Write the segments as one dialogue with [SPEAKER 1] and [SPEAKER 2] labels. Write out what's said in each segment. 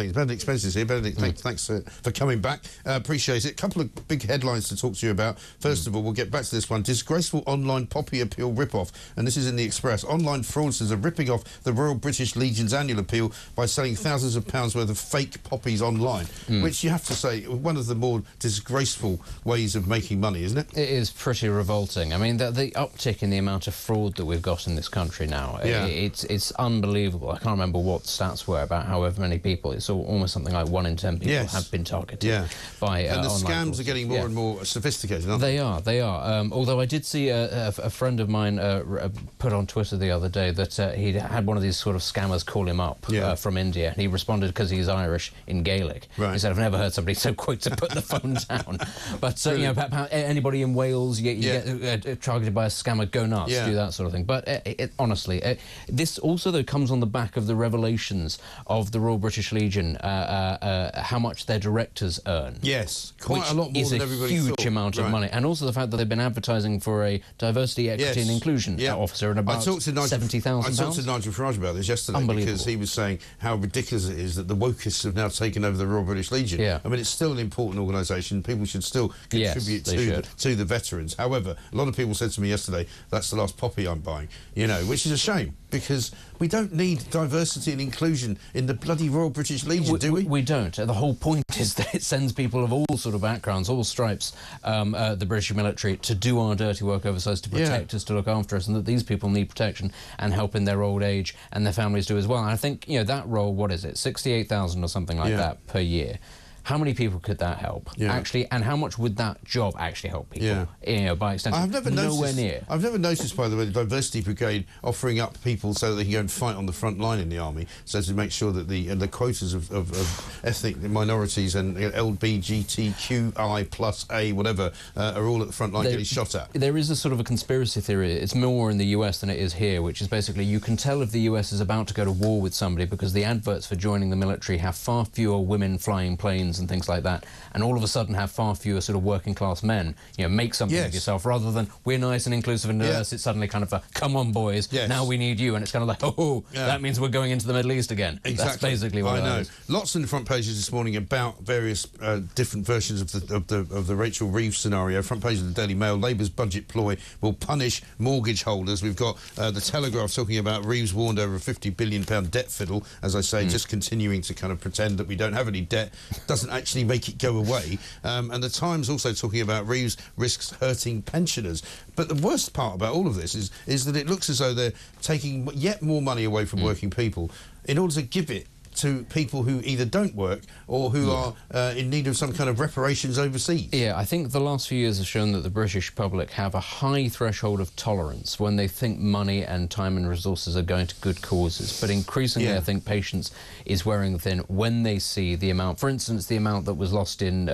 [SPEAKER 1] Benedict Spencer's here. Benedict, thanks for coming back. Appreciate it. A couple of big headlines to talk to you about. First of all, we'll get back to this one. Disgraceful online poppy appeal rip-off. And this is in the Express. Online fraudsters are ripping off the Royal British Legion's annual appeal by selling thousands of pounds worth of fake poppies online, which you have to say, one of the more disgraceful ways of making money, isn't it?
[SPEAKER 2] It is pretty revolting. I mean, the uptick in the amount of fraud that we've got in this country now, it's unbelievable. I can't remember what stats were about however many people. It's almost something like 1 in 10 people have been targeted by
[SPEAKER 1] and the
[SPEAKER 2] online
[SPEAKER 1] scams are getting more and more sophisticated, aren't they?
[SPEAKER 2] They are. Although I did see a friend of mine put on Twitter the other day that he'd had one of these sort of scammers call him up from India, and he responded because he's Irish in Gaelic. He said, "I've never heard somebody so quick to put the phone down." But you know, anybody in Wales, you get targeted by a scammer, go nuts, do that sort of thing. But honestly, this also though comes on the back of the revelations of the Royal British Legion. How much their directors earn.
[SPEAKER 1] Yes, quite a lot more than everybody
[SPEAKER 2] thought.
[SPEAKER 1] Huge
[SPEAKER 2] amount of money. And also the fact that they've been advertising for a diversity, equity and inclusion officer and about £70,000.
[SPEAKER 1] I talked to Nigel Farage about this yesterday because he was saying how ridiculous it is that the wokists have now taken over the Royal British Legion. I mean, it's still an important organisation. People should still contribute to the veterans. However, a lot of people said to me yesterday, that's the last poppy I'm buying, you know, which is a shame because we don't need diversity and inclusion in the bloody Royal British Legion, do we?
[SPEAKER 2] We don't. The whole point is that it sends people of all sort of backgrounds, all stripes, the British military, to do our dirty work overseas, to protect us, to look after us, and that these people need protection and help in their old age, and their families do as well. And I think, you know, that role, what is it, 68,000 or something like that per year. How many people could that help, actually, and how much would that job actually help people, you know, by extension?
[SPEAKER 1] I've never
[SPEAKER 2] nowhere near.
[SPEAKER 1] I've never noticed, by the way, the Diversity Brigade offering up people so that they can go and fight on the front line in the army, so to make sure that the quotas of ethnic minorities and LBGTQI plus A, whatever, are all at the front line getting shot at.
[SPEAKER 2] There is a sort of a conspiracy theory. It's more in the US than it is here, which is basically you can tell if the US is about to go to war with somebody because the adverts for joining the military have far fewer women flying planes and things like that, and all of a sudden have far fewer sort of working class men, you know, make something of yourself, rather than we're nice and inclusive and diverse. It's suddenly kind of a, come on boys, now we need you, and it's kind of like, that means we're going into the Middle East again.
[SPEAKER 1] Exactly.
[SPEAKER 2] That's basically what I know.
[SPEAKER 1] Lots in the front pages this morning about various different versions of the Rachel Reeves scenario. Front page of the Daily Mail, Labour's budget ploy will punish mortgage holders. We've got the Telegraph talking about Reeves warned over a £50 billion debt fiddle, as I say, just continuing to kind of pretend that we don't have any debt doesn't actually make it go away. And the Times also talking about Reeves risks hurting pensioners. But the worst part about all of this is that it looks as though they're taking yet more money away from working people in order to give it to people who either don't work or who are in need of some kind of reparations overseas. Yeah,
[SPEAKER 2] I think the last few years have shown that the British public have a high threshold of tolerance when they think money and time and resources are going to good causes. But increasingly, I think patience is wearing thin when they see the amount, for instance, the amount that was lost in,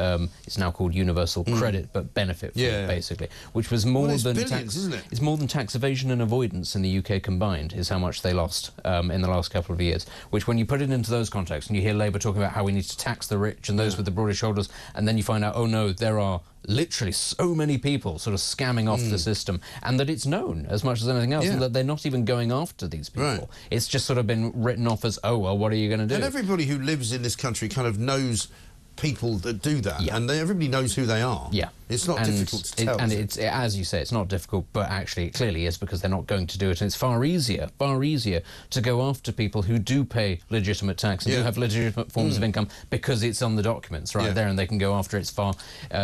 [SPEAKER 2] it's now called universal credit, but benefit fund, basically, which was more than
[SPEAKER 1] billions, isn't it?
[SPEAKER 2] It's more than tax evasion and avoidance in the UK combined, is how much they lost in the last couple of years, which when you put it into those contexts and you hear Labour talking about how we need to tax the rich and those with the broader shoulders, and then you find out, oh no, there are literally so many people sort of scamming off the system, and that it's known as much as anything else, and that they're not even going after these people. It's just sort of been written off as, oh, well, what are you going to do?
[SPEAKER 1] And everybody who lives in this country kind of knows people that do that, and everybody knows who they are. It's not difficult to tell.
[SPEAKER 2] And it's, as you say, it's not difficult, but actually it clearly is, because they're not going to do it. And it's far easier to go after people who do pay legitimate tax and do have legitimate forms of income, because it's on the documents there, and they can go after it. It's far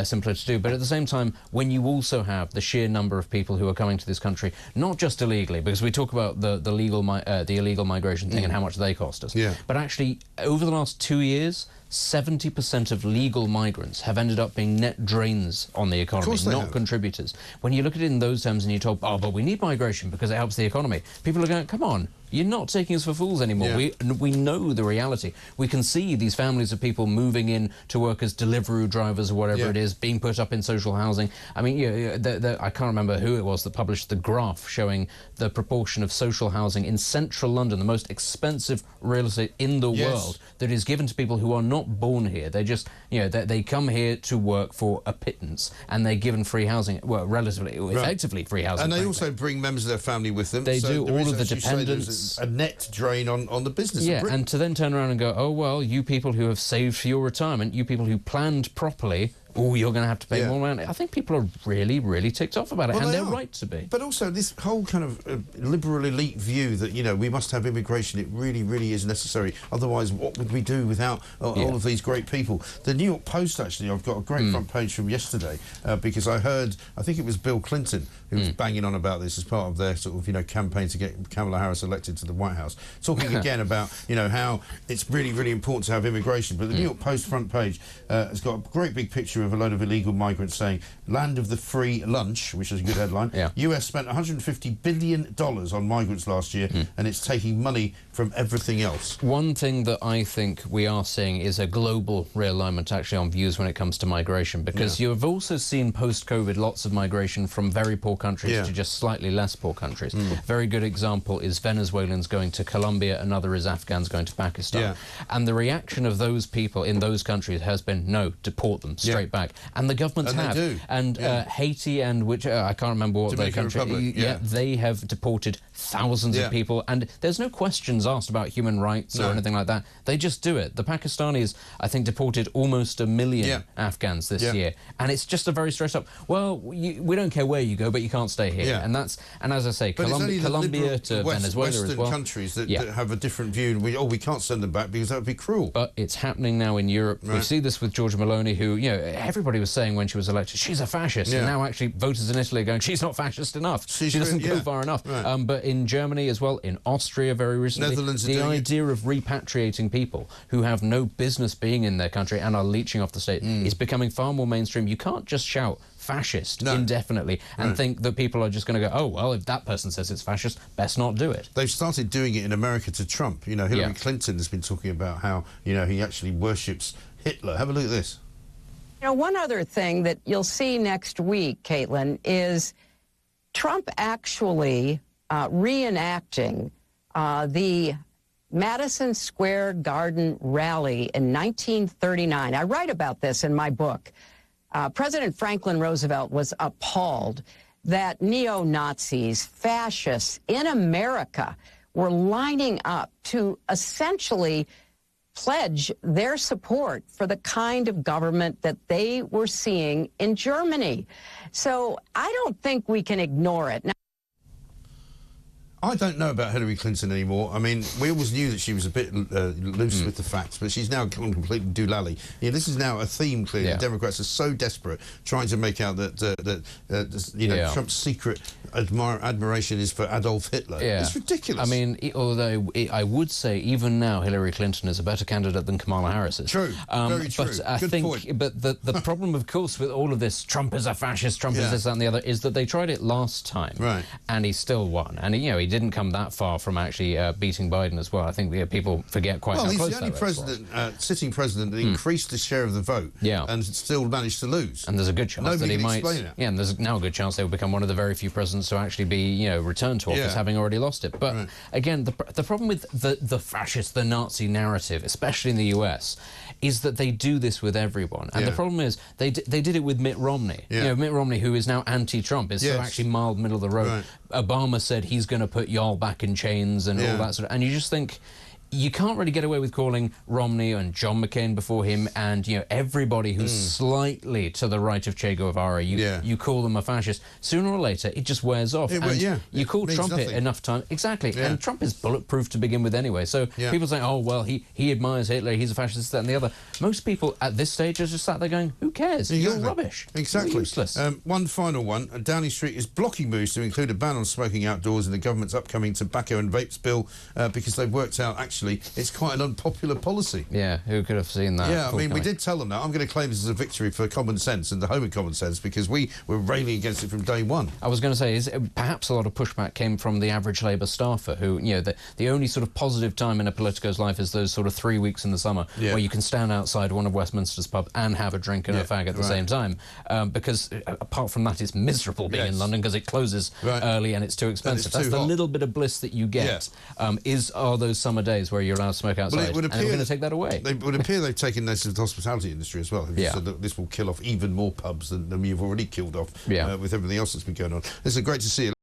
[SPEAKER 2] simpler to do. But at the same time, when you also have the sheer number of people who are coming to this country, not just illegally, because we talk about the illegal migration thing and how much they cost us, but actually over the last 2 years, 70% of legal migrants have ended up being net drains on the economy, not contributors. When you look at it in those terms and you're told, oh, but we need migration because it helps the economy, people are going, come on, you're not taking us for fools anymore. We know the reality. We can see these families of people moving in to work as delivery drivers or whatever it is, being put up in social housing. I mean, I can't remember who it was that published the graph showing the proportion of social housing in central London, the most expensive real estate in the world, that is given to people who are not born here. They just, they come here to work for a pittance, and they're given free housing, well, relatively, effectively free housing.
[SPEAKER 1] And they also bring members of their family with them.
[SPEAKER 2] They do, all of the dependents.
[SPEAKER 1] a net drain on the business.
[SPEAKER 2] Yeah, and to then turn around and go, oh, well, you people who have saved for your retirement, you people who planned properly, oh, you're going to have to pay more money. I think people are really, really ticked off about it, and they're right to be.
[SPEAKER 1] But also this whole kind of liberal elite view that, you know, we must have immigration, it really, really is necessary. Otherwise, what would we do without all of these great people? The New York Post, actually, I've got a great front page from yesterday, because I heard, I think it was Bill Clinton who was banging on about this as part of their sort of, you know, campaign to get Kamala Harris elected to the White House, talking again about, you know, how it's really, really important to have immigration. But the New York Post front page has got a great big picture of a load of illegal migrants saying, land of the free lunch, which is a good headline. US spent $150 billion on migrants last year, and it's taking money from everything else.
[SPEAKER 2] One thing that I think we are seeing is a global realignment actually on views when it comes to migration, because you have also seen post-COVID lots of migration from very poor countries to just slightly less poor countries. Very good example is Venezuelans going to Colombia, another is Afghans going to Pakistan. And the reaction of those people in those countries has been, no, deport them straight back. And the governments have.
[SPEAKER 1] They do.
[SPEAKER 2] And Haiti and which, I can't remember what their country, they have deported thousands of people, and there's no questions asked about human rights or anything like that. They just do it. The Pakistanis, I think, deported almost 1 million Afghans this year, and it's just a very straight up, well, we don't care where you go, but you can't stay here. And that's, and as I say, Colombia to Venezuela as well.
[SPEAKER 1] Countries that have a different view, and we can't send them back because that would be cruel.
[SPEAKER 2] But it's happening now in Europe. We see this with Giorgia Meloni, who, you know, everybody was saying when she was elected, she's a fascist, and now actually voters in Italy are going, she's not fascist enough. She doesn't go far enough. But in Germany as well, in Austria very recently, the idea of repatriating people who have no business being in their country and are leeching off the state is becoming far more mainstream. You can't just shout fascist indefinitely and think that people are just going to go, oh, well, if that person says it's fascist, best not do it.
[SPEAKER 1] They've started doing it in America to Trump. You know, Hillary Clinton has been talking about how, you know, he actually worships Hitler. Have a look at this.
[SPEAKER 3] You know, one other thing that you'll see next week, Caitlin, is Trump actually reenacting the Madison Square Garden rally in 1939. I write about this in my book. President Franklin Roosevelt was appalled that neo-Nazis, fascists in America were lining up to essentially pledge their support for the kind of government that they were seeing in Germany. So I don't think we can ignore it. Now,
[SPEAKER 1] I don't know about Hillary Clinton anymore. I mean, we always knew that she was a bit loose with the facts, but she's now gone completely doolally. Yeah, this is now a theme, clearly. The Democrats are so desperate, trying to make out that, you know, Trump's secret admiration is for Adolf Hitler. It's ridiculous.
[SPEAKER 2] I mean, although I would say even now Hillary Clinton is a better candidate than Kamala Harris is.
[SPEAKER 1] True, very true.
[SPEAKER 2] But I think, but the problem, of course, with all of this, Trump is a fascist, Trump is this, that and the other, is that they tried it last time, and he still won. And, you know, he didn't come that far from actually beating Biden as well. I think people forget quite how close that was.
[SPEAKER 1] Well, he's the only sitting president that increased the share of the vote and still managed to lose.
[SPEAKER 2] And there's a good chance that he might... Yeah, and there's now a good chance they will become one of the very few presidents to actually be, you know, returned to office having already lost it. But again, the problem with the fascist, the Nazi narrative, especially in the US, is that they do this with everyone. And the problem is they did it with Mitt Romney. You know, Mitt Romney, who is now anti-Trump, is so actually mild middle of the road. Obama said he's going to put y'all back in chains and all that sort of... And you just think... You can't really get away with calling Romney and John McCain before him and, you know, everybody who's slightly to the right of Che Guevara, you call them a fascist. Sooner or later, it just wears off. You call Trump it enough time. Exactly. And Trump is bulletproof to begin with anyway. So people say, oh, well, he admires Hitler, he's a fascist, that and the other. Most people at this stage are just sat there going, who cares? You're rubbish.
[SPEAKER 1] Exactly.
[SPEAKER 2] You're useless.
[SPEAKER 1] One final one. Downing Street is blocking moves to include a ban on smoking outdoors in the government's upcoming tobacco and vapes bill because they've worked out, actually, it's quite an unpopular policy.
[SPEAKER 2] Yeah, who could have seen that?
[SPEAKER 1] Yeah, I mean, we did tell them that. I'm going to claim this as a victory for common sense and the home of common sense because we were railing against it from day one.
[SPEAKER 2] I was going to say, perhaps a lot of pushback came from the average Labour staffer who, you know, the only sort of positive time in a politico's life is those sort of 3 weeks in the summer where you can stand outside one of Westminster's pubs and have a drink and a fag at the same time. Because apart from that, it's miserable being in London because it closes early and it's too expensive. That's the little bit of bliss that you get, are those summer days where you're allowed to smoke outside, and we're going to take that away.
[SPEAKER 1] It would appear they've taken this to the hospitality industry as well. So that this will kill off even more pubs than you've already killed off with everything else that's been going on. It's great to see you.